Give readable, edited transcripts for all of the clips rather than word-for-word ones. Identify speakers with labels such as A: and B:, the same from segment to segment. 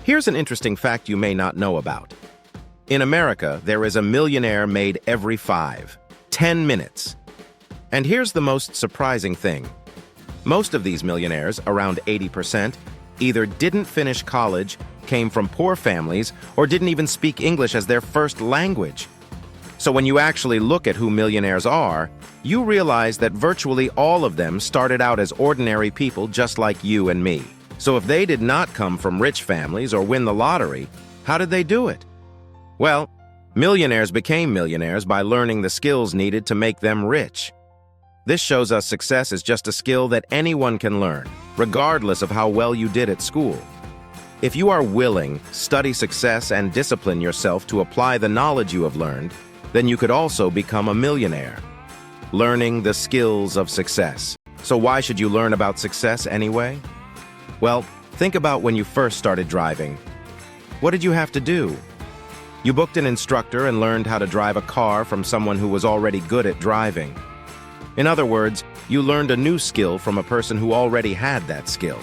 A: Here's an interesting fact you may not know about. In America, there is a millionaire made every 10 minutes. And here's the most surprising thing. Most of these millionaires, around 80%, either didn't finish college, came from poor families, or didn't even speak English as their first language. So when you actually look at who millionaires are, you realize that virtually all of them started out as ordinary people just like you and me. So if they did not come from rich families or win the lottery, how did they do it? Well, millionaires became millionaires by learning the skills needed to make them rich. This shows us success is just a skill that anyone can learn, regardless of how well you did at school. If you are willing, study success and discipline yourself to apply the knowledge you have learned, then you could also become a millionaire. Learning the skills of success. So why should you learn about success anyway? Well, think about when you first started driving. What did you have to do? You booked an instructor and learned how to drive a car from someone who was already good at driving. In other words, you learned a new skill from a person who already had that skill.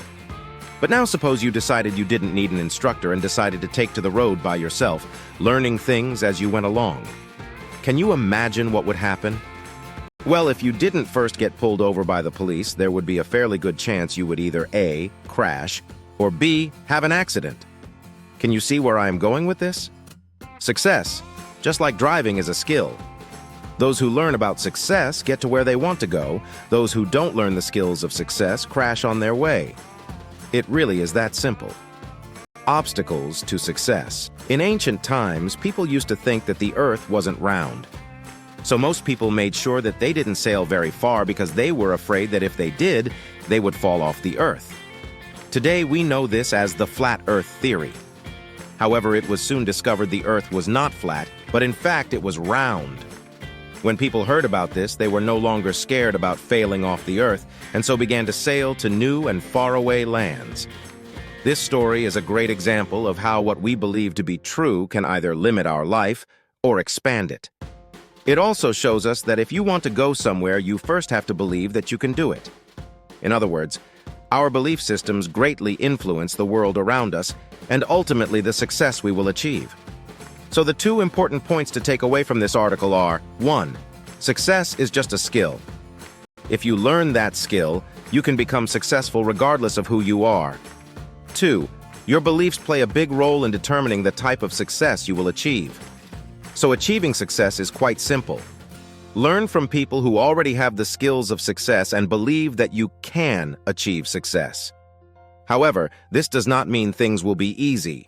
A: But now suppose you decided you didn't need an instructor and decided to take to the road by yourself, learning things as you went along. Can you imagine what would happen? Well, if you didn't first get pulled over by the police, there would be a fairly good chance you would either A, crash, or B, have an accident. Can you see where I am going with this? Success, just like driving, is a skill. Those who learn about success get to where they want to go. Those who don't learn the skills of success crash on their way. It really is that simple. Obstacles to success. In ancient times, people used to think that the earth wasn't round. So most people made sure that they didn't sail very far because they were afraid that if they did, they would fall off the earth. Today, we know this as the flat earth theory. However, it was soon discovered the earth was not flat, but in fact, it was round. When people heard about this, they were no longer scared about failing off the earth, and so began to sail to new and faraway lands. This story is a great example of how what we believe to be true can either limit our life or expand it. It also shows us that if you want to go somewhere, you first have to believe that you can do it. In other words, our belief systems greatly influence the world around us and ultimately the success we will achieve. So the two important points to take away from this article are: 1. Success is just a skill. If you learn that skill, you can become successful regardless of who you are. 2. Your beliefs play a big role in determining the type of success you will achieve. So achieving success is quite simple. Learn from people who already have the skills of success and believe that you can achieve success. However, this does not mean things will be easy.